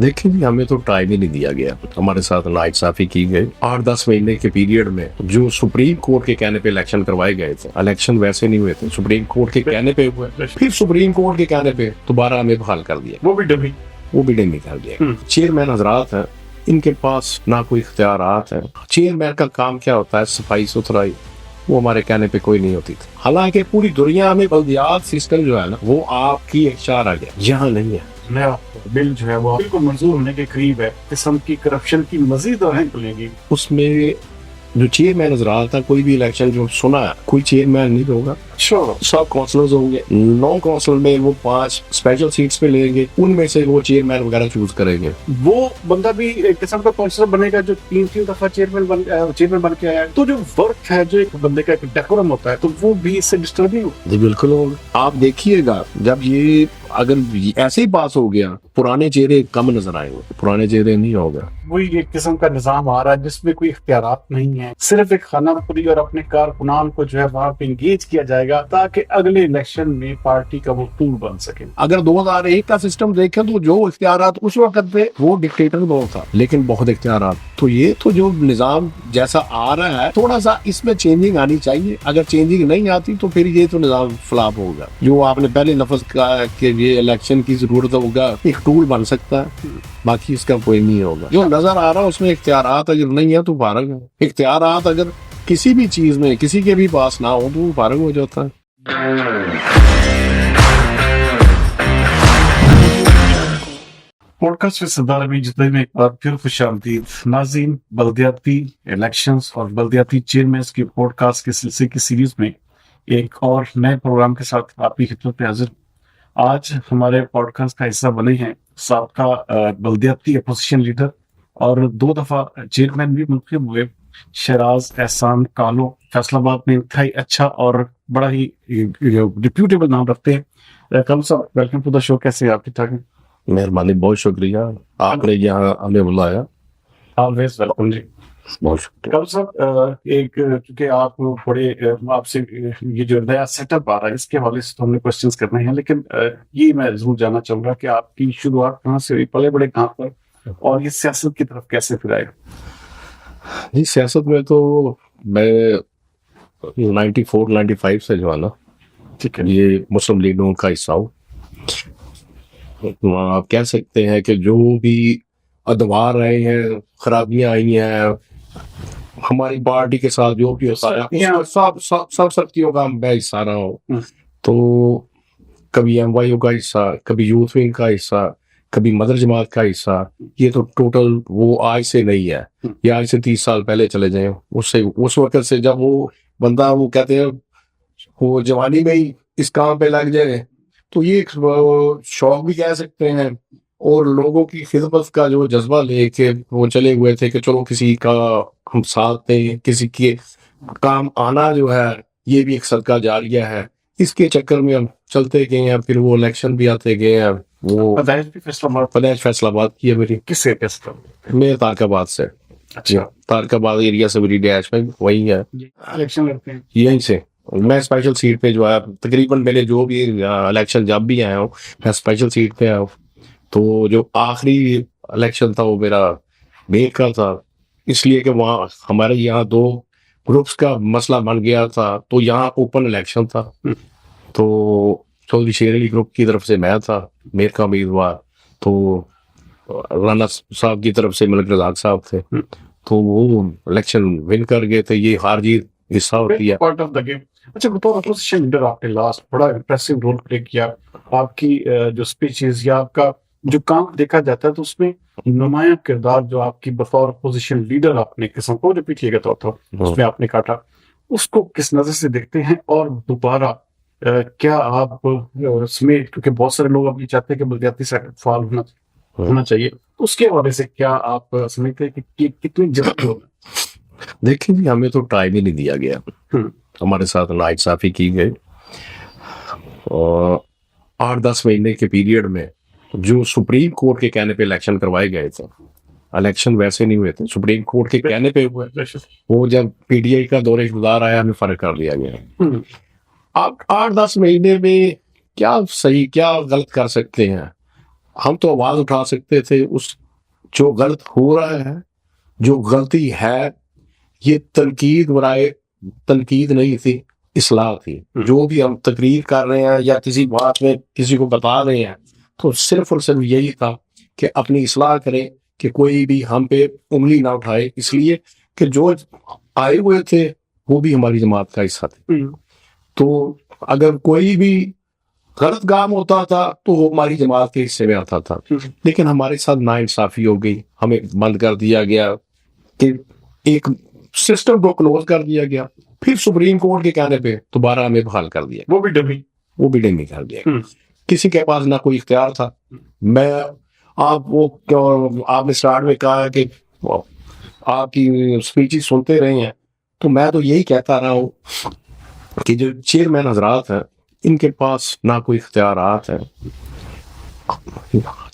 देखिए जी, हमें तो टाइम ही नहीं दिया गया। हमारे साथ नाइंसाफी की गई। 8-10 महीने के पीरियड में जो सुप्रीम कोर्ट के कहने पे इलेक्शन करवाए गए थे, इलेक्शन वैसे नहीं हुए थे, सुप्रीम कोर्ट के कहने पे हुए। फिर सुप्रीम कोर्ट के कहने पे दोबारा हमें बहाल कर दिया, वो भी डमी कर दिया। चेयरमैन हजरात हैं, इनके पास ना कोई इख्तियारात है। चेयरमैन का काम क्या होता है? सफाई सुथराई। वो हमारे कहने पे कोई नहीं होती थी। हालांकि पूरी दुनिया में बल्दियात सिस्टम जो है ना, वो आपकी इख्तियार आ गया, यहाँ नहीं है। नया बिल जो है वो बिल्कुल मंजूर होने के करीब है। किस्म की करप्शन की मजीद राहें खुलेंगी। उसमें जो चेयरमैन हजरात था, कोई भी इलेक्शन जो सुना है, कोई चेयरमैन नहीं होगा, सब काउंसलर्स होंगे। 9 काउंसिल में वो 5 स्पेशल सीट्स पे लेंगे, उनमें से वो चेयरमैन वगैरह चूज करेंगे। वो बंदा भी एक किस्म का काउंसलर बनेगा जो 3 दफा चेयरमैन बन के आया है। तो जो वर्क है, जो एक बंदे का एक डेकोरम होता है, तो वो भी इससे डिस्टर्ब नहीं होगा। जी बिल्कुल होगा। आप देखिएगा, जब ये अगर ऐसे ही पास हो गया, पुराने चेहरे कम नजर आएंगे, पुराने चेहरे नहीं होगा। वही एक किस्म का निजाम आ रहा है जिसमें कोई इख्तियारात नहीं है, सिर्फ एक खानापुरी और अपने कारकुनान को जो है वहाँ पे इंगेज किया जाएगा ताकि अगले इलेक्शन में पार्टी का वो टूल बन सके। अगर 2001 का सिस्टम देखें तो जो इख्तियारात उस वक्त पे, वो डिक्टेटर दौर था, लेकिन बहुत इख्तियारात। तो ये तो जो निजाम जैसा आ रहा है, थोड़ा सा इसमें चेंजिंग आनी चाहिए। अगर चेंजिंग नहीं आती तो फिर ये तो निजाम फ्लॉप होगा। जो आपने पहले लफ्ज कहा कि ये इलेक्शन की जरूरत होगा, एक टूल बन सकता है, बाकी इसका कोई नहीं होगा। जो नजर आ रहा है उसमें इख्तियारात अगर नहीं है तो फारग है। इख्तियारात अगर किसी भी चीज में किसी के भी पास ना हो तो वो फारग हो जाता है। पॉडकास्ट के सरदार में जितने में एक बार फिर खुशामदीद नाज़रीन। बल्दियाती इलेक्शंस और बल्दियाती चेयरमैन की पॉडकास्ट के सिलसिले की सीरीज में एक और नए प्रोग्राम के साथ आपकी खिदमत में हाजिर। आज हमारे पॉडकास्ट का हिस्सा बने हैं साबका बल्दियाती अपोजिशन लीडर और 2 दफा चेयरमैन भी मुंतखब हुए शहराज एहसान कालो। फैसलाबाद में इंतहाई अच्छा और बड़ा ही रिप्यूटेबल नाम रखते हैं। कालो साहब, वेलकम टू द शो। कैसे आप? ठीक ठाक हैं? मेहरबानी, बहुत शुक्रिया, आपने यहाँ हमें बुलाया। ऑलवेज वेलकम जी। बहुत शुक्रिया। कालो साहब, एक क्योंकि आप बड़े आपसे ये जो नया सेटअप आ रहा है इसके हवाले से तो हमने क्वेश्चंस करने हैं, लेकिन ये मैं जरूर जानना चाहूंगा कि आपकी शुरुआत कहाँ से हुई, पले बड़े कहाँ पर, और ये सियासत की तरफ कैसे फिर आए? जी, सियासत में तो मैं 94-95 से जो है ना, ठीक है, ये मुस्लिम लीगों का हिस्सा हूँ। तो आप कह सकते हैं कि जो भी अदवार रहे हैं, खराबियां आई हैं हमारी पार्टी के साथ, जो भी होता है सब सख्तियों का मैं हिस्सा रहा हूँ। तो कभी MYO का हिस्सा, कभी यूथ विंग का हिस्सा, कभी मदर जमात का हिस्सा। ये तो टोटल वो आज से नहीं है, ये आज से 30 साल पहले चले जाए। उससे उस वक्त से जब वो बंदा, वो कहते हैं वो जवानी में ही इस काम पे लग जाए, तो ये एक शौक भी कह सकते हैं। और लोगों की खिदमत का जो जज्बा लेके वो चले हुए थे कि चलो किसी का हम साथ दें, किसी के काम आना जो है ये भी एक सदका जारिया है। इसके चक्कर में हम चलते गए हैं, फिर वो इलेक्शन भी आते गए हैं। वो पैदाइश फैसलाबाद की है मेरी। किस एरिया से? मैं तारकाबाद से। अच्छा, तारकाबाद एरिया से मेरी डैश में वही है, इलेक्शन लड़ते हैं यहीं से। मैं स्पेशल सीट पे जो है, तकरीबन मेरे जो भी इलेक्शन जब भी आया हूँ मैं स्पेशल सीट पे आया हूँ। तो जो आखिरी इलेक्शन था वो मेरा मेयर का था, इसलिए कि वहाँ हमारे यहाँ 2 ग्रुप्स का मसला बन गया था, तो यहाँ ओपन इलेक्शन था। तो चौधरी शेर अली ग्रुप की तरफ से मैं था मेयर का उम्मीदवार, तो राना साहब की तरफ से मलिक रजाक साहब थे। तो वो इलेक्शन विन कर गए थे। ये हार जीत हिस्सा होती है, पार्ट ऑफ द गेम। अच्छा, बतौर अपोजिशन लीडर आपने लास्ट बड़ा इंप्रेसिव रोल प्ले किया। आपकी जो स्पीचेस या आपका जो काम देखा जाता है तो उसमें नुमाया किरदार जो आपकी बतौर अपोजिशन लीडर आपने किस्म को रिपीट किया गया था उसमें आपने काटा, उसको किस नजर से देखते हैं? और दोबारा क्या आप उसमें, क्योंकि बहुत सारे लोग अब ये चाहते हैं कि बल्दियाती सेक्टर फाल होना चाहिए, उसके हवाले से क्या आप समझते हैं कि कितनी जल्दी होगा? देखिए जी, हमें तो टाइम ही नहीं दिया गया। हमारे साथ नाइंसाफी की गई। और 8-10 महीने के पीरियड में जो सुप्रीम कोर्ट के कहने पे इलेक्शन करवाए गए थे, इलेक्शन वैसे नहीं हुए थे, सुप्रीम कोर्ट के कहने पे हुए। वो जब PTI का दौरे इक़्तिदार आया, हमें फर्क कर दिया गया। आप 8-10 महीने में क्या सही क्या गलत कर सकते हैं? हम तो आवाज उठा सकते थे उस जो गलत हो रहा है, जो गलती है, ये तनकीद बराए तनकीद नहीं थी, इस्लाह थी। जो भी हम तकरीर कर रहे हैं या किसी बात में किसी को बता रहे हैं, तो सिर्फ और सिर्फ यही था कि अपनी इस्लाह करें, कि कोई भी हम पे उंगली ना उठाए, इसलिए कि जो आए हुए थे वो भी हमारी जमात का हिस्सा थे। तो अगर कोई भी गलत काम होता था तो वो हमारी जमात के हिस्से में आता था, लेकिन हमारे साथ नाइंसाफी हो गई, हमें बंद कर दिया गया, कि एक सिस्टम को क्लोज कर दिया गया, फिर सुप्रीम कोर्ट के कहने पे दोबारा हमें बहाल कर दिया, वो भी डमी कर दिया। किसी के पास ना कोई इख्तियार था। मैं आपने स्टार्ट में कहा कि आपकी स्पीचेस सुनते रहे हैं, तो मैं तो यही कहता रहा हूँ कि जो चेयरमैन हजरात हैं, इनके पास ना कोई इख्तियारात है।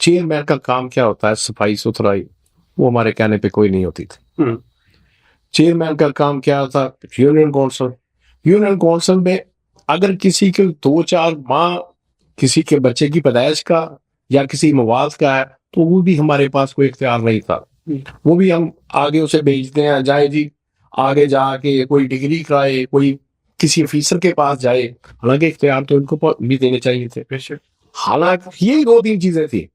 चेयरमैन का काम क्या होता है? सफाई सुथराई, वो हमारे कहने पे कोई नहीं होती थी। चेयरमैन का काम क्या था? यूनियन काउंसिल में अगर किसी के 2-4 माह किसी के बच्चे की पैदाइश का या किसी मवाद का है, तो वो भी हमारे पास कोई इख्तियार नहीं था। वो भी हम आगे उसे भेजते हैं, जाए जी आगे जाके कोई डिग्री कराए, कोई किसी ऑफिसर के पास जाए, हालांकि इख्तियार तो इनको भी देने चाहिए थे। हालांकि ये 2-3 चीजें थी,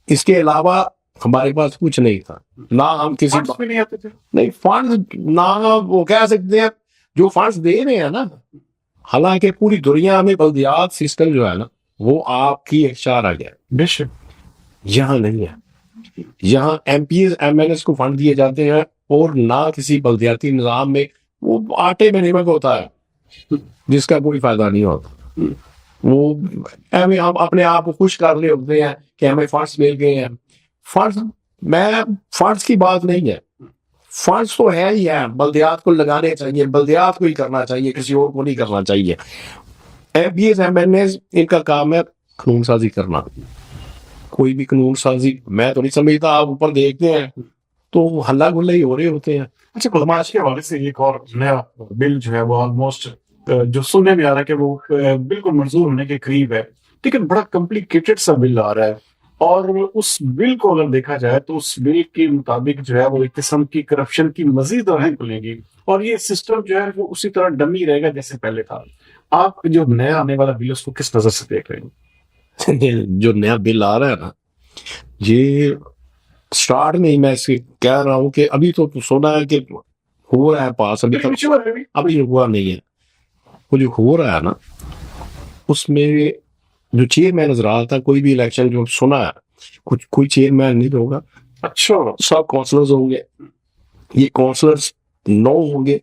इसके अलावा हमारे पास कुछ नहीं था। ना हम किसी भी नहीं आते थे, नहीं फंड, ना वो कह सकते हैं जो फंड्स दे रहे हैं ना, हालांकि पूरी दुनिया में बल्दियात सिस्टम जो है ना, वो आपकी इख्तियार आ गया, बेशक यहाँ नहीं है। यहाँ एमपीज एमएनएस को फंड दिए जाते हैं, और ना किसी बल्दियाती निजाम में वो आटे में नमक होता है जिसका कोई फायदा नहीं होता। वो हमें हम अपने आप को खुश कर रहे होते हैं कि हमें फंड्स मिल गए हैं। फंड्स की बात नहीं है, फंड्स तो है ही है, बल्दियात को लगाने चाहिए, बल्दियात को ही करना चाहिए, किसी और को नहीं करना चाहिए। एमपीज एमएनएस इनका काम है कानून साजी करना। कोई भी कानून साजी मैं तो नहीं समझता, आप ऊपर देखते हैं तो हल्ला गुल्ला ही हो रहे होते हैं। अच्छा, बदमाश के हवाले से एक और नया बिल जो है वो ऑलमोस्ट जो सुनने में आ रहा है कि वो बिल्कुल मंजूर होने के करीब है, लेकिन बड़ा कॉम्प्लिकेटेड सा बिल आ रहा है। और उस बिल को अगर देखा जाए तो उस बिल के मुताबिक जो है वो एक किस्म की करप्शन की मजीद राहें खुलेंगी, और ये सिस्टम जो है वो उसी तरह डमी रहेगा जैसे पहले था। आप जो नया आने वाला बिल उसको किस नजर से देख रहे हैं? जो नया बिल आ रहा है ना, ये स्टार्ट में ही मैं इसके कह रहा हूँ कि अभी तो सुना है कि हो रहा है पास, अभी तक अभी हुआ नहीं है। वो जो हो रहा है ना, उसमें जो चेयरमैन नजर आ था, कोई भी इलेक्शन जो सुना है, कुछ कोई चेयरमैन नहीं होगा। अच्छा, सब काउंसलर्स होंगे। ये काउंसलर्स 9 होंगे।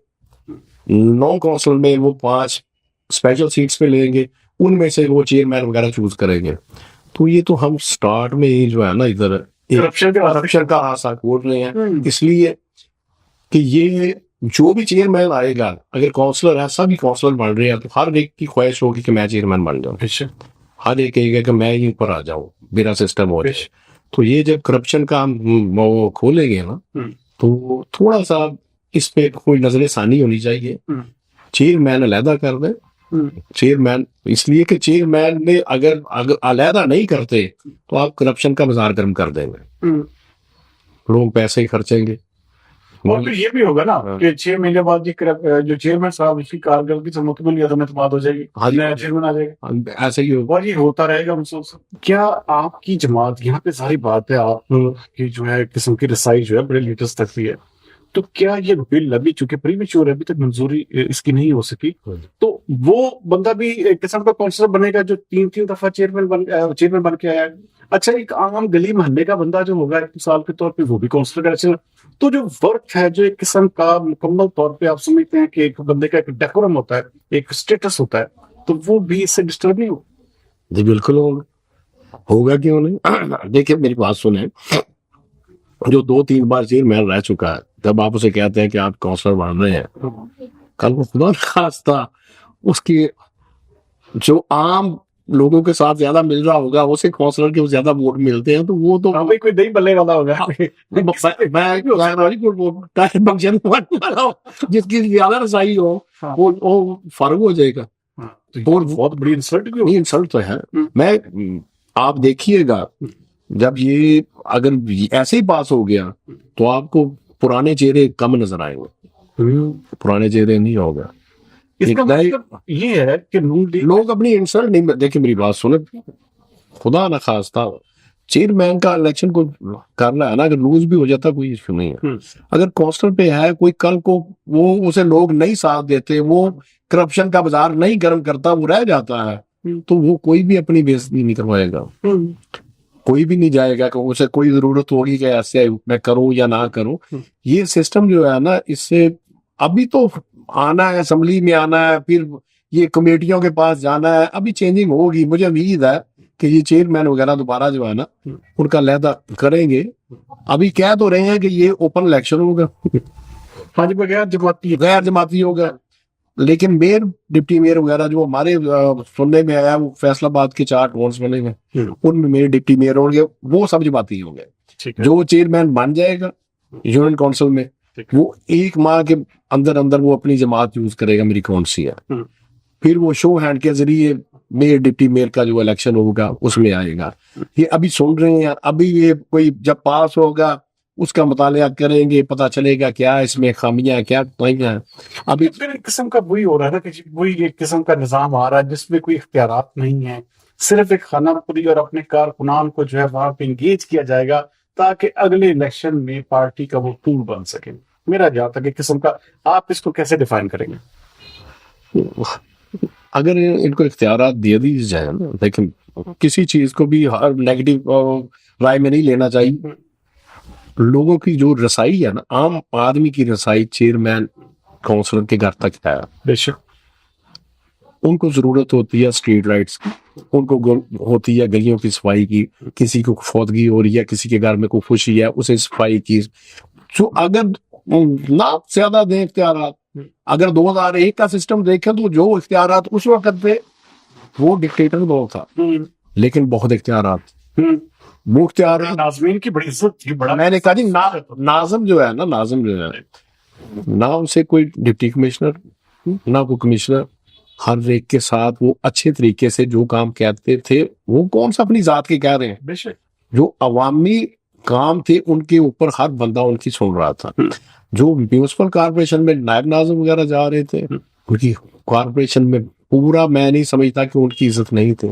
9 काउंसिल में वो 5 स्पेशल सीट्स पे लेंगे, उनमें से वो चेयरमैन वगैरह चूज करेंगे। तो ये तो हम स्टार्ट में ही जो है ना, इधर करप्शन का आशा खोल रहे हैं, इसलिए कि ये जो भी चेयरमैन आएगा, अगर काउंसलर है, सभी काउंसलर बन रहे हैं, तो हर एक की ख्वाहिश होगी कि मैं चेयरमैन बन जाऊं, हर एक कहेगा कि मैं ही ऊपर आ जाऊं, मेरा सिस्टम हो जाए। तो ये जब करप्शन का वो खोलेंगे ना, तो थोड़ा सा इस पे कोई नजर सानी होनी चाहिए। चेयरमैन अलहदा कर दे, चेयरमैन, इसलिए कि चेयरमैन ने अगर अलहदा नहीं करते तो आप करप्शन का बाजार गर्म कर देंगे, लोग पैसे खर्चेंगे। और फिर ये भी होगा ना कि 6 महीने बाद जो चेयरमैन साहब उसकी कारकर्दगी से मुकम्मल अदम एतमाद हो जाएगी, नया चेयरमैन आ जाएगा, ऐसे ही होगा, और ये होता रहेगा मुसलसल। क्या आपकी जमात, यहाँ पे सारी बात है आपकी जो है किस्म की रसाई जो है बड़े लीडर्स तक भी है, तो क्या ये बिल अभी चूंकि प्रीमेच्योर है, अभी तक मंजूरी इसकी नहीं हो सकी, तो वो बंदा भी एक किस्म का काउंसलर बनेगा जो 3 दफा चेयरमैन बन के आया है? अच्छा, एक आम गली मोहल्ले का बंदा जो होगा 1 साल के तौर पे, वो भी काउंसलर का चेयरमैन। तो जो वर्क है, जो एक किस्म का मुकम्मल तौर पे आप समझते हैं कि एक बंदे का एक डेकोरम होता है, एक स्टेटस होता है, तो वो भी इससे डिस्टर्ब नहीं हो? जी बिल्कुल होगा क्यों नहीं। देखिए मेरी बात सुने, जो 2-3 बार चेयरमैन रह चुका है, जब आप उसे कहते हैं कि आप काउंसलर बन रहे हैं, कल को खुदा खास्ता उसकी जो आम लोगों के साथ ज्यादा मिल रहा होगा, उसे काउंसलर के ज्यादा वोट मिलते हैं, तो वो तो कोई दही बल्ले वाला होगा। जिसकी ज्यादा रसाई हो, वो फर्क हो जाएगा। और बहुत बड़ी इंसल्ट तो है। मैं आप देखिएगा जब ये अगर ऐसे ही पास हो गया तो आपको पुराने चेहरे कम नजर आएंगे, पुराने चेहरे नहीं होगा। इसका एक नए मतलब ये है कि नून लीग लोग अपनी इंसल्ट नहीं, देखिए मेरी बात सुने, खुदा ना खास्ता चेयरमैन का इलेक्शन को कर रहा है ना, अगर लूज भी हो जाता कोई इश्यू नहीं है। अगर कांस्टेंट पे है कोई, कल को वो उसे लोग नहीं साथ देते, वो करप्शन का बाजार नहीं गर्म करता, वो रह जाता है, तो वो कोई भी अपनी बेइज्जती नहीं करवाएगा, कोई भी नहीं जाएगा कि उसे कोई जरूरत होगी कि ऐसे मैं करूं या ना करूं। ये सिस्टम जो है ना, इससे अभी तो आना है, असेंबली में आना है, फिर ये कमेटियों के पास जाना है, अभी चेंजिंग होगी। मुझे उम्मीद है कि ये चेयरमैन वगैरह दोबारा जो है ना उनका लहदा करेंगे। अभी कह तो रहे हैं कि ये ओपन इलेक्शन होगा, हाँ जी, गैर जमाती होगा, लेकिन मेयर, डिप्टी मेयर वगैरह जो हमारे सुनने में आया, वो फैसलाबाद के 4 टाउन्स बने हुए, उनमें मेयर डिप्टी मेयर होंगे, वो सब जमाती होंगे। जो चेयरमैन बन जाएगा यूनियन काउंसिल में, वो 1 माह के अंदर अंदर वो अपनी जमात यूज करेगा, मेरी कौन सी है, फिर वो शो हैंड के जरिए मेयर डिप्टी मेयर का जो इलेक्शन होगा उसमें आएगा। ये अभी सुन रहे हैं, अभी ये कोई जब पास होगा उसका मुतालिया करेंगे, पता चलेगा क्या इसमें खामियां क्या नहीं है। अभी फिर एक किस्म का वही हो रहा है ना कि वही एक किस्म का निजाम आ रहा है जिसमें कोई इख्तियारात नहीं है, सिर्फ एक खानापुरी और अपने कारकुनान को जो है वहां पे इंगेज किया जाएगा ताकि अगले इलेक्शन में पार्टी का वो टूल बन सके। मेरा जहां तक एक किस्म का, आप इसको कैसे डिफाइन करेंगे? अगर इनको इख्तियारात दे दी जाए ना, लेकिन किसी चीज को भी हर नेगेटिव राय में नहीं लेना चाहिए। लोगों की जो रसाई है ना, आम आदमी की रसाई चेयरमैन काउंसलर के घर तक है। बेशक उनको जरूरत होती है स्ट्रीट लाइट्स की, उनको होती है गलियों की सफाई की, किसी को फौतगी हो रही है, किसी के घर में कोई खुशी है, उसे सफाई की। जो अगर ना ज्यादा दें इख्तियारात, अगर 2001 का सिस्टम देखें तो जो इख्तियारात उस वक्त पे, वो डिक्टेटर दौर था, लेकिन बहुत इख्तियारात, वो इख्तियारात नाज़मीन की बड़ी इज्जत थी। बड़ा मैंने कहा जी, नाज़िम जो है ना, नाज़िम जो है ना, उसे कोई डिप्टी कमिश्नर ना कोई कमिश्नर, हर एक के साथ वो अच्छे तरीके से जो काम कहते थे, वो कौन सा अपनी जात के कह रहे हैं, बेशक जो अवामी काम थे उनके ऊपर हर बंदा उनकी सुन रहा था। जो म्यूनिसिपल कॉर्पोरेशन में नायब नाज़िम वगैरह जा रहे थे, उनकी कॉर्पोरेशन में पूरा, मैं नहीं समझता कि उनकी इज्जत नहीं थी।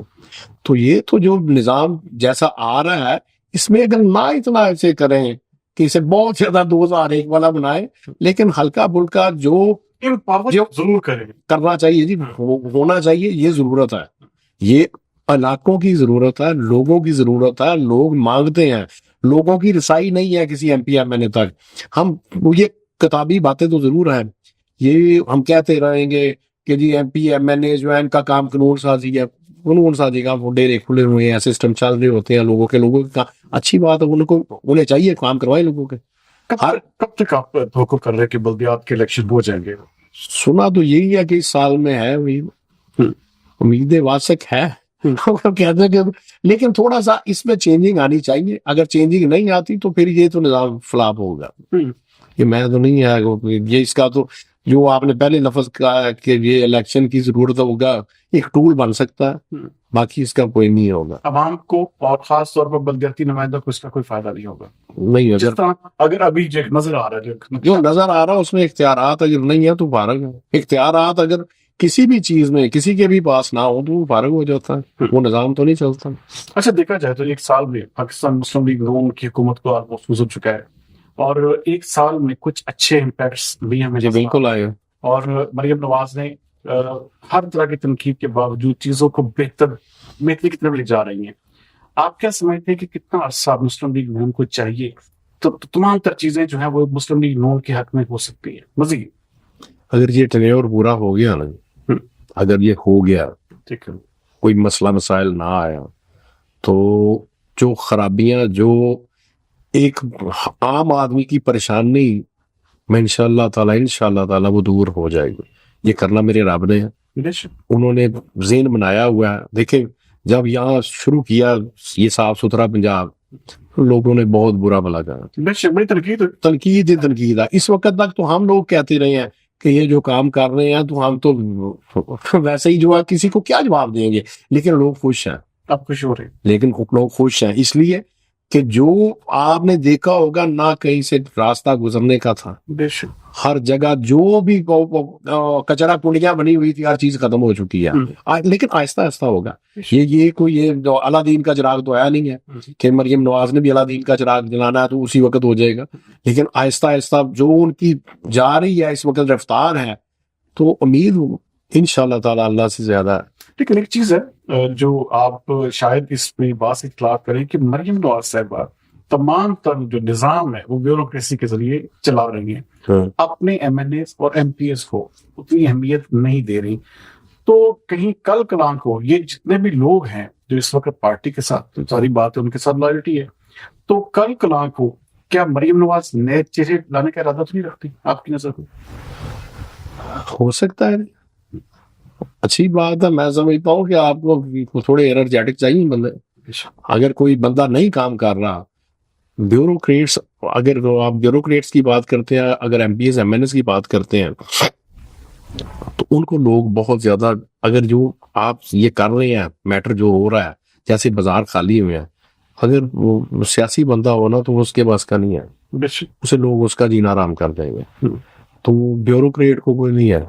तो ये तो जो निजाम जैसा आ रहा है, इसमें अगर ना इतना ऐसे करें कि इसे बहुत ज्यादा 2001 वाला बनाए, लेकिन हल्का फुल्का जो जरूर करें, करना चाहिए जी, होना चाहिए, ये जरूरत है, ये इलाकों की जरूरत है, लोगों की जरूरत है, लोग मांगते हैं, लोगों की रसाई नहीं है किसी एमपी एमएलए तक। हम ये किताबी बातें तो जरूर है, ये हम कहते रहेंगे कि जी एमपी एमएलए जो है इनका काम कानून साजी है, कानून साजी का वो डेरे खुले हुए हैं, सिस्टम चल रहे होते हैं, लोगों के अच्छी बात है, उन्हें चाहिए काम करवाए लोगों के। कब तक आप धोखा कर रहे हैं कि बल्दियात के इलेक्शन हो जाएंगे? सुना तो यही है कि इस साल में है, उम्मीदें वासक है, कहते हैं कि, लेकिन थोड़ा सा इसमें चेंजिंग आनी चाहिए। अगर चेंजिंग नहीं आती तो फिर ये तो निजाम फ्लॉप होगा। ये मैं तो नहीं है, ये इसका तो जो आपने पहले लफ्ज कहा कि ये इलेक्शन की जरूरत होगा, एक टूल बन सकता है, बाकी इसका कोई नहीं होगा। अवाम को और खास तौर पर बल्दियाती नुमाइंदों को इसका कोई फायदा नहीं होगा। नहीं, अगर अभी जो नजर आ रहा है, जो नजर आ रहा है उसमें इख्तियारात अगर नहीं है तो फारग है। इख्तियारात अगर किसी भी चीज में किसी के भी पास ना हो तो वो फारग हो जाता है, वो निजाम तो नहीं चलता। अच्छा, देखा जाए तो एक साल में पाकिस्तान मुस्लिम लीग नून की हुकूमत को ऑलमोस्ट गुजर चुका है, और एक साल में कुछ अच्छे इम्पैक्ट्स भी हमें बिल्कुल आए, और मरियम नवाज ने हर तरह की तनकीद के बावजूद चीजों को बेहतरी की तरफ ले जा रही हैं। आप क्या समझते हैं कि कितना अरसा मुस्लिम लीग नून को चाहिए तो तमाम तर चीजें जो है वो मुस्लिम लीग नून के हक में हो सकती है मजीद? अगर ये टेन्योर पूरा हो गया ना, अगर ये हो गया, ठीक है, कोई मसला मसाइल ना आया, तो जो खराबियां, जो एक आम आदमी की परेशानी में इंशाअल्लाह ताला वो दूर हो जाएगी। ये करना मेरे रब ने है, उन्होंने ज़ेन बनाया हुआ है। देखिए, जब यहाँ शुरू किया ये साफ सुथरा पंजाब, लोगों ने बहुत बुरा भला कहा, तनकीद है। इस वक्त तक तो हम लोग कहते रहे हैं कि ये जो काम कर रहे हैं तो हम तो वैसे ही जो है, किसी को क्या जवाब देंगे, लेकिन लोग खुश हैं। आप खुश हो रहे हैं? लेकिन लोग खुश हैं इसलिए कि जो आपने देखा होगा ना कहीं से रास्ता गुजरने का था, बेशक। हर जगह जो भी कचरा कुंडियां बनी हुई थी, हर चीज खत्म हो चुकी है। लेकिन आहिस्ता आहिस्ता होगा। ये कोई ये जो अलादीन का चिराग तो आया नहीं है कि मरियम नवाज ने भी अलादीन का चिराग जलाना है तो उसी वक्त हो जाएगा। लेकिन आहिस्ता आहिस्ता जो उनकी जा रही है इस वक्त रफ्तार है, तो उम्मीद इंशाल्लाह ताला अल्लाह से ज्यादा है। लेकिन एक चीज है जो आप शायद इस बात से इख्तिलाफ करें कि मरियम नवाज साहिबा तमाम तर जो निजाम है वो ब्यूरोक्रेसी के जरिए चला रही हैं, अपने एमएनए और एमपीएस को उतनी अहमियत नहीं दे रही। तो कहीं कल कलां को ये जितने भी लोग हैं जो इस वक्त पार्टी के साथ, तो सारी बात है उनके साथ लॉयल्टी है, तो कल कलां को क्या मरियम नवाज नए चेहरे लाने का इरादा तो नहीं रखती आपकी नजर में? हो सकता है, अच्छी बात है। मैं समझता हूँ कि आपको थोड़े एनर्जेटिक चाहिए बंदे। अगर कोई बंदा नहीं काम कर रहा, ब्यूरोक्रेट्स, अगर आप ब्यूरोक्रेट्स की बात करते हैं, अगर एमपीएस एमएनएस की बात करते हैं, तो उनको लोग बहुत ज्यादा, अगर जो आप ये कर रहे हैं मैटर जो हो रहा है, जैसे बाजार खाली हुए हैं, अगर वो सियासी बंदा हो ना तो उसके पास का नहीं है, उसे लोग उसका जीना आराम कर देंगे। तो ब्यूरोक्रेट को कोई नहीं है,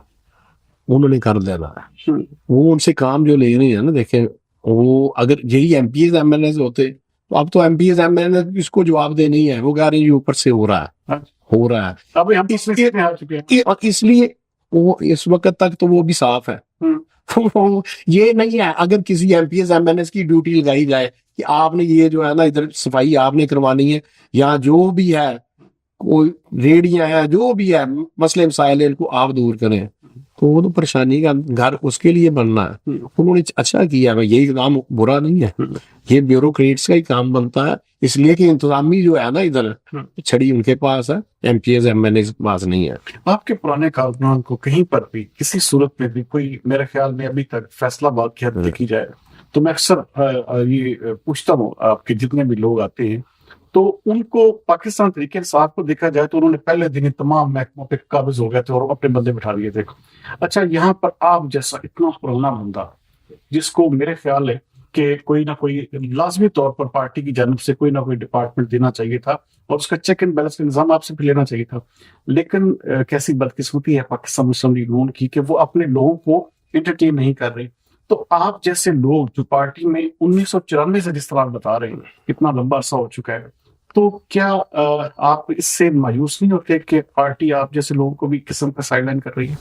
उन्होंने कर देना है। वो उनसे काम जो ले रही है ना, देखें, वो अगर यही एमपीएस एमएनएस होते तो अब तो एमपीएस एमएनएस इसको जवाब दे नहीं है, वो कह रही है ऊपर से हो रहा है, हो रहा है। अभी हम इसलिए वो इस वक्त तक तो वो भी साफ है। ये नहीं है अगर किसी एमपीएस एमएनएस की ड्यूटी लगाई जाए कि आपने ये जो है ना इधर सफाई आपने करवानी है, या जो भी है कोई रेडियां है, जो भी है मसले मसाइल इनको आप दूर करें, तो वो तो परेशानी का घर उसके लिए बनना है। उन्होंने अच्छा किया है, यही काम बुरा नहीं है, ये ब्यूरोक्रेट्स का ही काम बनता है, इसलिए कि इंतजामी जो है ना इधर छड़ी उनके पास है, एमपीएस एमएनएस के पास नहीं है। आपके पुराने कारकुनान को कहीं पर भी किसी सूरत में भी कोई, मेरे ख्याल में अभी तक फैसलाबाद की हत्या की जाए तो मैं अक्सर ये पूछता हूँ, आपके जितने भी लोग आते हैं तो उनको पाकिस्तान तरीके इंसाफ को देखा जाए तो उन्होंने पहले दिन ही तमाम महकमों पे काबिज हो गए थे और अपने बंदे बिठा दिए थे। अच्छा, यहाँ पर आप जैसा इतना पुराना बंदा, जिसको मेरे ख्याल है कि कोई ना कोई लाजमी तौर पर पार्टी की जानब से कोई ना कोई डिपार्टमेंट देना चाहिए था और उसका चेक एंड बैलेंस का निजाम आपसे भी लेना चाहिए था, लेकिन कैसी बदकिस्मती है पाकिस्तान मुस्लिम लीग नून की कि वो अपने लोगों को एंटरटेन नहीं कर रही। तो आप जैसे लोग जो पार्टी में 1994 से जिस तरह बता रहे हैं, इतना लंबा अरसा हो चुका है, तो क्या आप इससे मायूस नहीं होते कि पार्टी आप जैसे लोगों को भी किस्म का साइडलाइन कर रही है?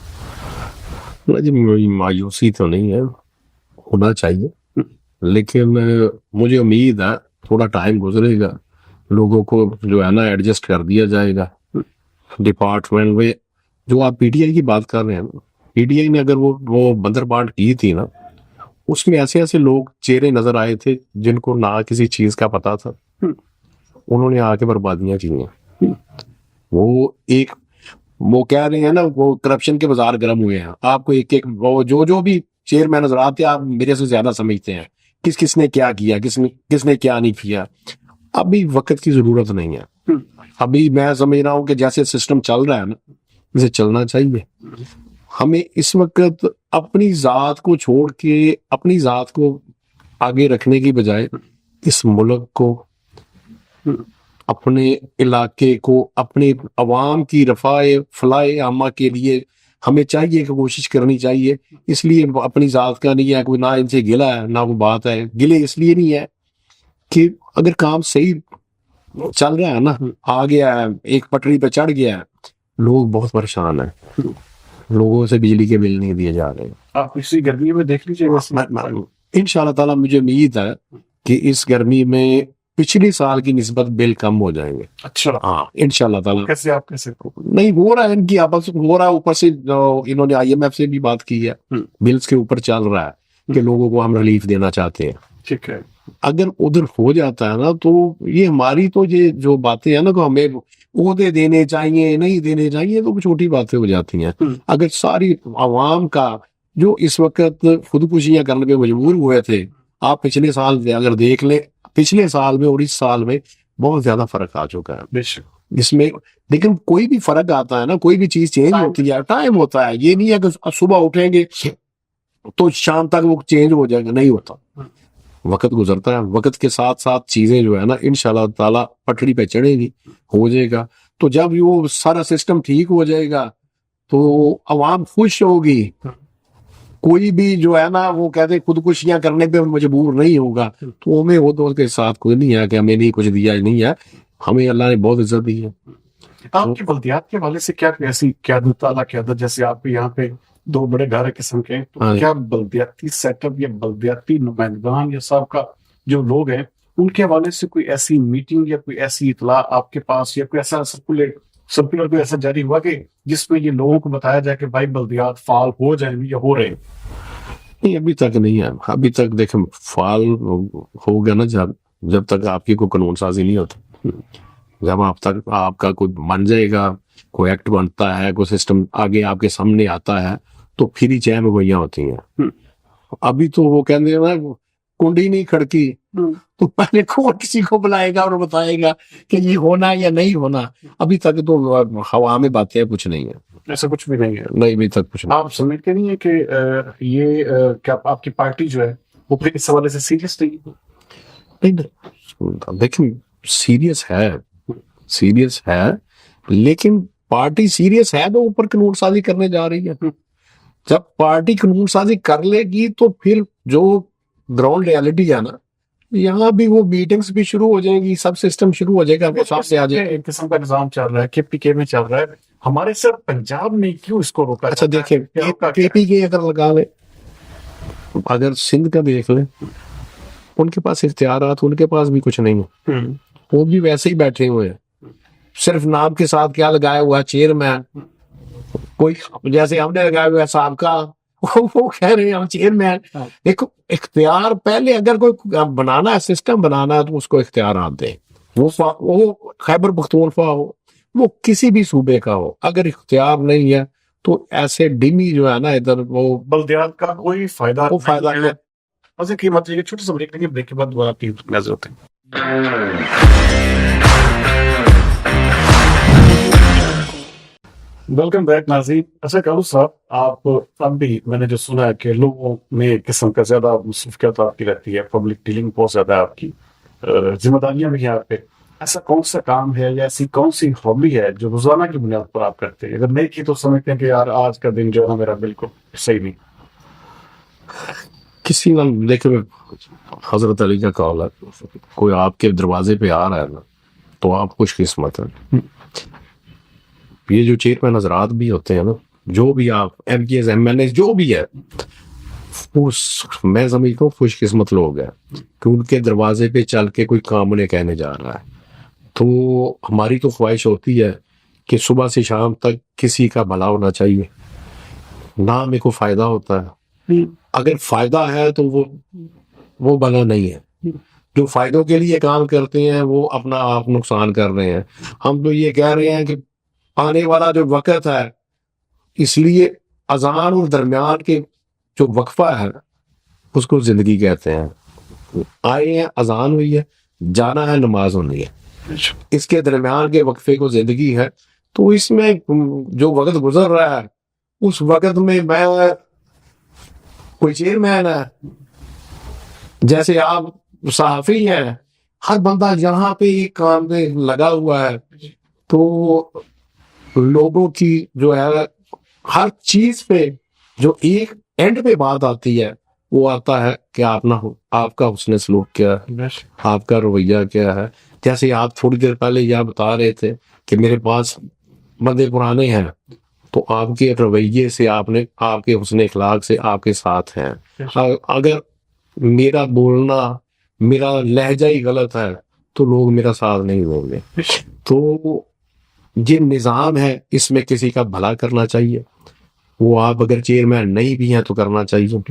जी, मायूसी तो नहीं है, होना चाहिए, लेकिन मुझे उम्मीद है थोड़ा टाइम गुजरेगा, लोगों को जो है ना एडजस्ट कर दिया जाएगा डिपार्टमेंट में। जो आप पीटीआई की बात कर रहे हैं, पीटीआई ने अगर वो बंदरबांट की थी ना, उसमें ऐसे ऐसे लोग चेहरे नजर आए थे जिनको ना किसी चीज का पता था, उन्होंने आके बर्बादियां की हैं। वो कह रहे हैं ना, वो करप्शन के बाजार गर्म हुए हैं। आपको एक एक वो जो भी चेयरमैन नजर आते हैं, आप मेरे से ज्यादा समझते हैं किसने क्या किया, किसने क्या नहीं किया। अभी वक्त की जरूरत नहीं है। अभी मैं समझ रहा हूँ कि जैसे सिस्टम चल रहा है ना, इसे चलना चाहिए। हमें इस वक्त अपनी जात को छोड़ के, अपनी जात को आगे रखने की बजाय इस मुल्क को, अपने इलाके को, अपने अवाम की रफाए फलाए आमा के लिए हमें चाहिए कि कोशिश करनी चाहिए। इसलिए अपनी जात का नहीं है कोई, ना इनसे गिला है ना कोई बात है, गिले इसलिए नहीं है कि अगर काम सही चल रहा है ना, आ गया है, एक पटरी पे चढ़ गया है, लोग बहुत परेशान हैं, लोगों से बिजली के बिल नहीं दिए जा रहे। आप इसी गर्मी में देख लीजिए, इंशाल्लाह ताला मुझे उम्मीद है कि इस गर्मी में पिछले साल की निस्बत बिल कम हो जाएंगे। अच्छा, हाँ इंशाल्लाह ताला। कैसे आप कैसे नहीं हो रहा है, इनकी आपस हो रहा है, ऊपर से इन्होंने आईएमएफ से भी बात की है, बिल्स के ऊपर चल रहा है कि लोगों को हम रिलीफ देना चाहते हैं। ठीक है, अगर उधर हो जाता है ना, तो ये हमारी तो ये जो बातें हैं ना, तो हमें ओहदे देने चाहिए नहीं देने चाहिए, तो छोटी बातें हो जाती हैं। अगर सारी आवाम का जो इस वक्त खुदकुशियां करने पे मजबूर हुए थे, आप पिछले साल अगर देख ले, पिछले साल में और इस साल में बहुत ज्यादा फर्क आ चुका है इसमें। लेकिन कोई भी फर्क आता है ना, कोई भी चीज चेंज होती है, टाइम होता है। ये नहीं है कि सुबह उठेंगे तो शाम तक वो चेंज हो जाएगा, नहीं होता। वक्त गुजरता है, वक्त के साथ साथ चीजें जो है ना इंशाल्लाह ताला पटड़ी पे चढ़ेगी, हो जाएगा। तो जब वो सारा सिस्टम ठीक हो जाएगा तो अवाम खुश होगी, कोई भी जो है ना वो कहते खुदकुशियां करने पे मजबूर नहीं होगा। तो हमें वो तो उसके साथ कोई नहीं है कि हमें नहीं कुछ दिया, नहीं है, हमें अल्लाह ने बहुत इज्जत दी है। आपकी बल्दियात के हवाले से क्या ऐसी क्यादत, आला क्यादत, जैसे आप यहाँ पे दो बड़े घर किस्म के हैं, तो हाँ। क्या बल्दियाती सेटअप या बल्दियाती नुमाइंदगान या साहब का जो लोग हैं उनके हवाले से कोई ऐसी मीटिंग या कोई ऐसी इतला आपके पास या कोई ऐसा सर्कुलर कोई ऐसा जारी हुआ कि जिसमें ये लोगों को बताया जाए कि भाई बल्दियात फाल हो जाएंगे या हो रहे हैं? नहीं, अभी तक नहीं है। अभी तक देखें फाल होगा ना जब तक आपकी कोई कानून साजी नहीं होती। जब आप तक आपका कोई बन जाएगा, कोई एक्ट बनता है, कोई सिस्टम आगे आपके सामने आता है, तो फिर ही चैन गोइयां होती हैं। अभी तो वो कहते हैं ना कुंडी नहीं खड़की, तो पहले कौन किसी को बुलाएगा और बताएगा कि ये होना या नहीं होना। अभी तक तो हवा में बातें, कुछ नहीं है, ऐसा कुछ भी नहीं है। नहीं अभी तक कुछ नहीं। आप समझते नहीं है कि क्या आपकी पार्टी जो है वो फिर इस हवाले से सीरियस नहीं है? नहीं देखिए, सीरियस है, लेकिन पार्टी सीरियस है तो ऊपर कानून साजी करने जा रही है। जब पार्टी कानून साजी कर लेगी तो फिर जो ग्राउंड रियलिटी है ना, यहाँ भी वो मीटिंग्स भी शुरू हो जाएंगी, सब सिस्टम शुरू हो जाएगा, वो सामने आ जाएगा। एक किस्म का निजाम चल रहा है, केपीके में चल रहा है, हमारे सिर्फ पंजाब में क्यों इसको रोका? अच्छा देखिए, केपीके अगर लगा ले, अगर सिंध का देख ले, उनके पास इख्तियारात, उनके पास भी कुछ नहीं है, वो भी वैसे ही बैठे हुए हैं, सिर्फ नाम के साथ क्या लगाया हुआ चेयरमैन। कोई जैसे हमने लगाया हुआ है साहब का, वो कह रहे हैं हम चेयरमैन। देखो इख्तियार पहले, अगर कोई बनाना है, सिस्टम बनाना है, तो उसको इख्तियार दे। वो खैबर पख्तूनख्वा हो, वो किसी भी सूबे का हो, अगर इख्तियार नहीं है तो ऐसे डिमी जो है ना इधर, वो बल्दियात का कोई फायदा नहीं है। वैसे कीमत ये छोटे से ब्रेक लेंगे, ब्रेक के बाद दोबारा आपकी नजर होते हैं। वेलकम बैक नाज़रीन। अच्छा कालू साहब, आप अब भी मैंने जो सुना है कि लोगों में एक किस्म का ज्यादा मसरूफियत आपकी रहती है, पब्लिक डीलिंग बहुत ज्यादा है आपकी, जिम्मेदारियां भी हैं आप पे। ऐसा कौन सा काम है या ऐसी कौन सी हॉबी है जो रोजाना की बुनियाद पर आप करते हैं? अगर नहीं की तो समझते हैं कि यार आज का दिन जो है ना मेरा बिल्कुल सही नहीं। किसी ना देखो, हजरत अली का कौल है, कोई आपके दरवाजे पे आ रहा है ना तो आप खुशकिस्मत हैं। ये जो चेयरमैन हजरात भी होते हैं ना, जो भी आप MPs MLA जो भी है, मैं समझता हूँ खुशकिस्मत लोग हैं कि उनके दरवाजे पे चल के कोई काम उन्हें कहने जा रहा है। तो हमारी तो ख्वाहिश होती है कि सुबह से शाम तक किसी का भला होना चाहिए, ना हमें को फायदा होता है। अगर फायदा है तो वो भला नहीं है। जो फायदों के लिए काम करते हैं वो अपना आप नुकसान कर रहे हैं। हम तो ये कह रहे हैं कि आने वाला जो वक्त है, इसलिए अजान और दरमियान के जो वक्फा है उसको जिंदगी कहते हैं। आए हैं, अजान हुई है, जाना है, नमाज होनी है, इसके दरमियान के वक्फे को जिंदगी है। तो इसमें जो वक्त गुजर रहा है, उस वक्त में मैं कोई चेयरमैन है, जैसे आप सहाफी हैं, हर बंदा यहाँ पे एक काम में लगा हुआ है। तो लोगों की जो है हर चीज पे जो एक एंड पे बात आती है, वो आता है कि आपका हुस्न सलूक क्या है, आपका रवैया क्या है। जैसे आप थोड़ी देर पहले यह बता रहे थे कि मेरे पास बंदे पुराने हैं, तो आपके रवैये से, आपके हुस्न इखलाक से आपके साथ हैं। अगर मेरा बोलना, मेरा लहजा ही गलत है तो लोग मेरा साथ नहीं देंगे। तो ये निज़ाम है, इसमें किसी का भला करना चाहिए। वो आप अगर चेयरमैन नहीं भी हैं तो करना चाहिए।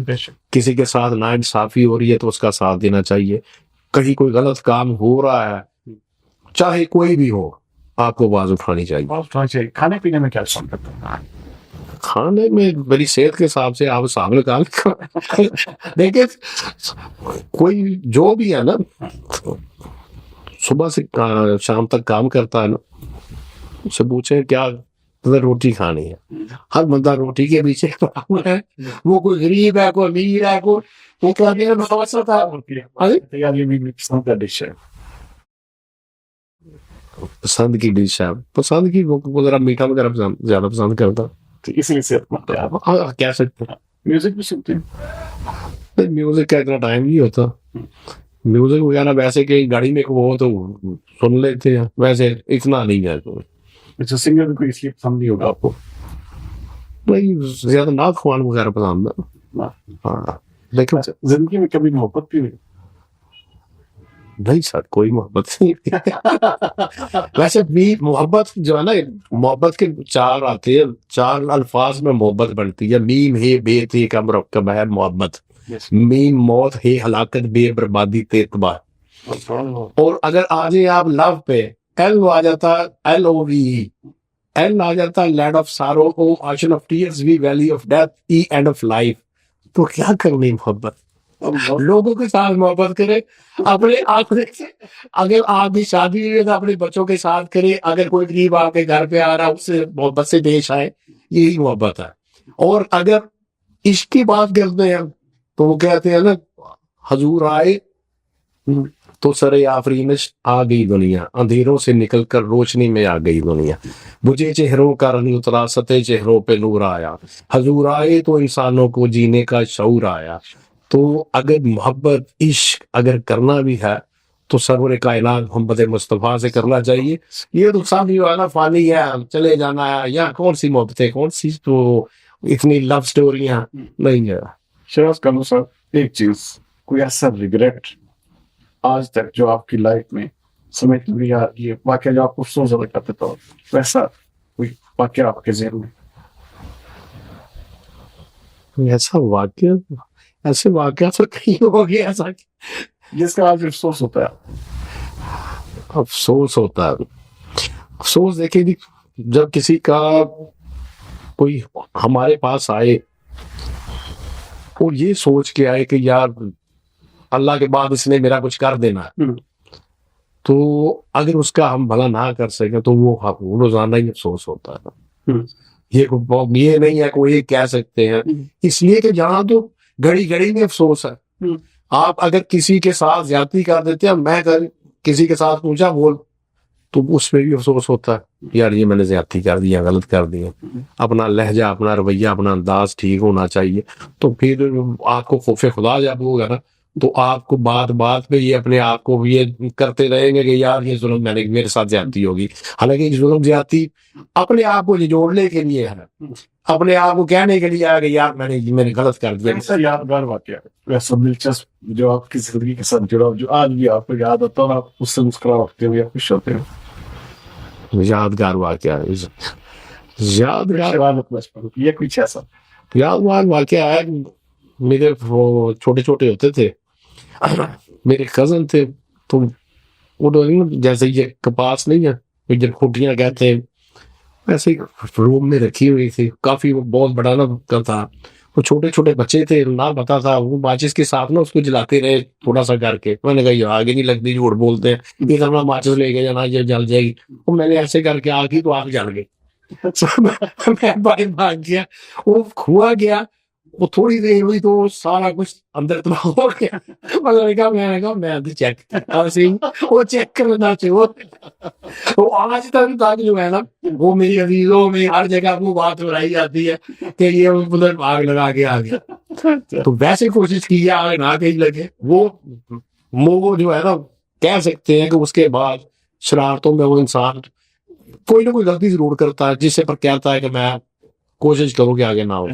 किसी के साथ नाइंसाफी हो रही है तो उसका साथ देना चाहिए। कहीं कोई गलत काम हो रहा है, चाहे कोई भी हो, आपको आवाज उठानी चाहिए। खाने पीने में क्या पसंद करते हैं? खाने में मेरी सेहत के हिसाब से आप शामिल काम देखिए, कोई जो भी है ना सुबह से शाम तक काम करता है ना, उससे पूछे क्या तो रोटी खानी है। हर बंदा रोटी के पीछे पड़ा हुआ है, वो कोई गरीब है, कोई अमीर है, कोई वो कहते हैं मुतवसत है। हाँ जी? यार ये मेरी पसंद का डिश है। पसंद की डिश है, पसंद की वो जरा मीठा वगैरह ज्यादा पसंद करता। तो इसलिए सेहतमंद है आप। हाँ, कह सकते हैं। म्यूजिक भी सुनते हैं? म्यूजिक का इतना टाइम नहीं होता। म्यूजिक वगैरह वैसे कि गाड़ी में वो तो सुन लेते हैं, वैसे इतना नहीं है। तो अच्छा, सिंगर भी कोई इसलिए पसंद नहीं होगा आपको? नहीं, ज्यादा नाथ ख्वान वगैरह पसंद है। ना। हाँ, लेकिन अच्छा, जिंदगी में कभी मोहब्बत भी हुई? नहीं सर, कोई मोहब्बत नहीं। वैसे भी मोहब्बत जो है ना, मोहब्बत के चार आते हैं, चार अल्फाज में मोहब्बत बनती है। मीम है बेते का मुरक्कब है मोहब्बत। Yes. मीम मौत है हलाकत बे बर्बादी तेतबा। और अगर आ जाए आप लव पे, एल आ जाता LOVE, एल आ जाता land of sorrow, O ocean of tears, V valley of death, E end of life. तो क्या करनी मोहब्बत? लोगों के साथ मोहब्बत करे, अपने आप से। अगर आपकी शादी हुई है तो अपने बच्चों के साथ करे। अगर कोई गरीब आपके घर पे आ रहा है, उससे मोहब्बत से पेश आए, यही मोहब्बत है। और अगर इश्क की बात करते हैं तो वो कहते हैं ना, हजूर आए तो सरे आफरीनिश आ गई दुनिया, अंधेरों से निकलकर रोशनी में आ गई दुनिया। मुझे चेहरों का रंग उतरा, सते चेहरों पे नूर आया। हजूर आए तो इंसानों को जीने का शऊर आया। तो अगर मोहब्बत इश्क अगर करना भी है तो सरवर कायनात मोहम्मद मुस्तफ़ा से करना चाहिए। ये तो सब जो है ना फानी है, चले जाना है, या कौन सी मोहब्बतें, कौन सी तो इतनी लव स्टोरियां नहीं है। शहबाज कानू साहब, एक चीज, कोई ऐसा रिग्रेट आज तक जो आपकी लाइफ में समझ नहीं यार ये वाकया जो आपको अफसोस ज्यादा कर देता हो, वैसा कोई वाकया आपके जहन में? ऐसे वाकया तो कहीं हो गया ऐसा जिसका आज अफसोस होता है? अफसोस होता है। अफसोस देखिए जी, जब किसी का कोई हमारे पास आए और ये सोच के आए कि यार अल्लाह के बाद इसने मेरा कुछ कर देना है, तो अगर उसका हम भला ना कर सके तो वो रोजाना ही अफसोस होता है। ये नहीं है कोई कह सकते हैं, इसलिए कि जहां तो घड़ी घड़ी में अफसोस है। आप अगर किसी के साथ ज्यादती कर देते हैं, मैं अगर किसी के साथ पूछा बोल, तो उसमें भी अफसोस होता है, यार ये मैंने ज्यादती कर दिया, गलत कर दिया। अपना लहजा, अपना रवैया, अपना अंदाज ठीक होना चाहिए। तो फिर आपको खौफे खुदा जब होगा ना, तो आपको बात बात पे ये अपने आप को ये करते रहेंगे कि यार ये जुल्म मैंने मेरे साथ ज्यादती होगी। हालांकि जुल्म ज्यादती अपने आप को जोड़ने के लिए है, अपने आप को कहने के लिए है कि यार मैंने गलत कर दिया। ऐसा यादगार वाकया, वैसा दिलचस्प जो आपकी जिंदगी के साथ जुड़ा हो, जो आज भी आपको याद आता है और आप उससे मुस्कुरा उठते हो या खुश होते हो? यादगार वाकया, यादगार बचपन ये कुछ ऐसा यादगार वाकया है। मेरे वो छोटे छोटे होते थे, मेरे कजन थे, तो वो जैसे ये कपास नहीं है, जब खुटियां कहते हैं, वैसे रूम में रखी हुई थी। काफी वो बहुत बड़ा ना था। वो छोटे छोटे बच्चे थे, ना पता था, वो माचिस के साथ ना उसको जलाते रहे थोड़ा सा करके। मैंने कहा ये आगे नहीं लगती, झूठ बोलते हैं, इधर ना माचिस लेके जाना, ये जल जाएगी। वो मैंने ऐसे करके आग की तो आग जल गई। मैं भाग गया, वो हुआ गया, वो थोड़ी देर हुई तो सारा कुछ अंदर तबाह हो गया। मैंने कहा मैं चेक वो चेक करना चाहिए। तो आज तक जो है ना, वो मेरी अजीजों में हर जगह वो बात दोहराई जाती है कि ये उधर आग लगा के आ गया। तो वैसे कोशिश की है आग ना कहीं लगे। वो जो है ना, कह सकते हैं कि उसके बाद शरारतों में वो इंसान कोई ना कोई गलती जरूर करता है, जिससे पर कहता है कि मैं कोशिश करूं कि आगे ना हो।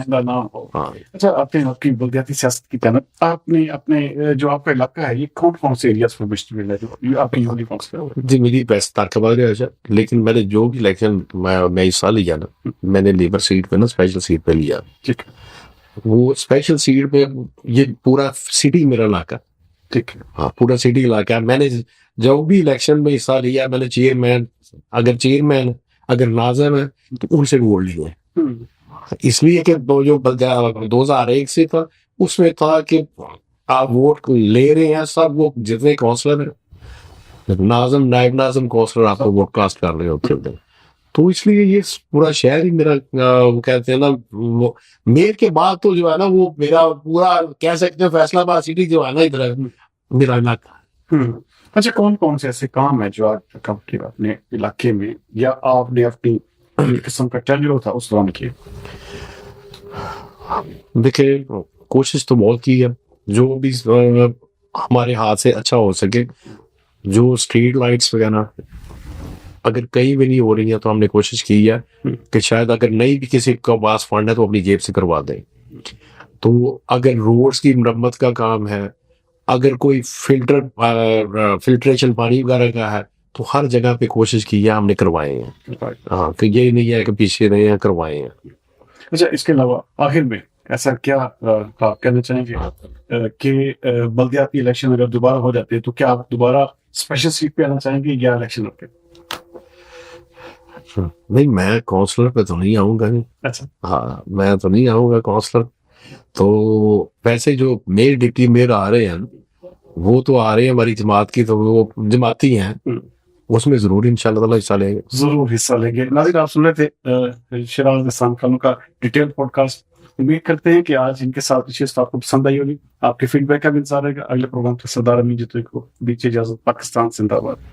हाँ। अच्छा, आपने आपकी बलदियाती सियासत की तहत आपने अपने जो आपका इलाका है, ये कौन कौन से एरियाज में मुश्तमिल है जो आपकी यूनिफॉर्म्स पे? जी मेरी वैसे तारकबाद है, लेकिन मैंने जो भी इलेक्शन मैं इस साल लिया ना, मैंने लेबर सीट पे ना स्पेशल सीट पे लिया। ठीक है। वो स्पेशल सीट पे ये पूरा सिटी मेरा इलाका। ठीक है। हाँ, पूरा सिटी इलाका। मैंने जो भी इलेक्शन में हिस्सा लिया, मैंने चेयरमैन अगर नाज़िम है तो उनसे वोट लिए। इसलिए कि जो 2001 से था, उसमें था कि आप वोट ले रहे हैं सब, वो जितने काउंसलर हैं, नाज़िम, नायब नाज़िम, काउंसलर आपको वोट कास्ट कर रहे होते थे। तो इसलिए ये पूरा शहर ही मेरा वो कहते हैं ना, वो मेयर के बाद तो जो है ना, वो मेरा पूरा कह सकते हैं फैसलाबाद सिटी जो है ना, इधर मेरा इलाका। अच्छा, कौन कौन से ऐसे काम है जो आज आपके अपने इलाके में या आपने अपनी किस्म का टेन्योर था उस दौरान किए? देखिए, कोशिश तो बहुत की है, जो भी हमारे हाथ से अच्छा हो सके। जो स्ट्रीट लाइट्स वगैरह अगर कहीं भी नहीं हो रही है तो हमने कोशिश की है कि शायद अगर नहीं भी किसी के पास फंड है तो अपनी जेब से करवा दें। तो अगर रोड्स की मरम्मत का काम है, अगर कोई फिल्ट्रेशन पानी वगैरह का है, तो हर जगह पे कोशिश की है, हमने करवाए हैं। हाँ, कि ये नहीं है कि पीछे नहीं है, करवाए हैं। अच्छा, इसके अलावा आखिर में ऐसा क्या आप कहना चाहेंगे कि बल्दियाती इलेक्शन अगर दोबारा हो जाते हैं तो क्या आप दोबारा स्पेशल सीट पे आना चाहेंगे या इलेक्शन होके? नहीं, मैं काउंसलर पे तो नहीं आऊंगा। अच्छा, हाँ, मैं तो नहीं आऊंगा काउंसलर। तो वैसे जो मेयर डिप्टी मेयर आ रहे हैं, वो तो आ रहे हैं हमारी जमात की, तो वो जमाती हैं, उसमें जरूर इंशाल्लाह ताला हिस्सा लेंगे। जरूर हिस्सा लेंगे। नाज़रीन, आप सुन रहे थे शिराज निसान खानों का डिटेल पॉडकास्ट। उम्मीद करते हैं कि आज इनके साथ विशेष आपको पसंद आई होगी। आपके फीडबैक का भी इंतजार रहेगा। अगले प्रोग्राम तक सरदार अमीन जीतो को दीजिए इजाजत। पाकिस्तान जिंदाबाद।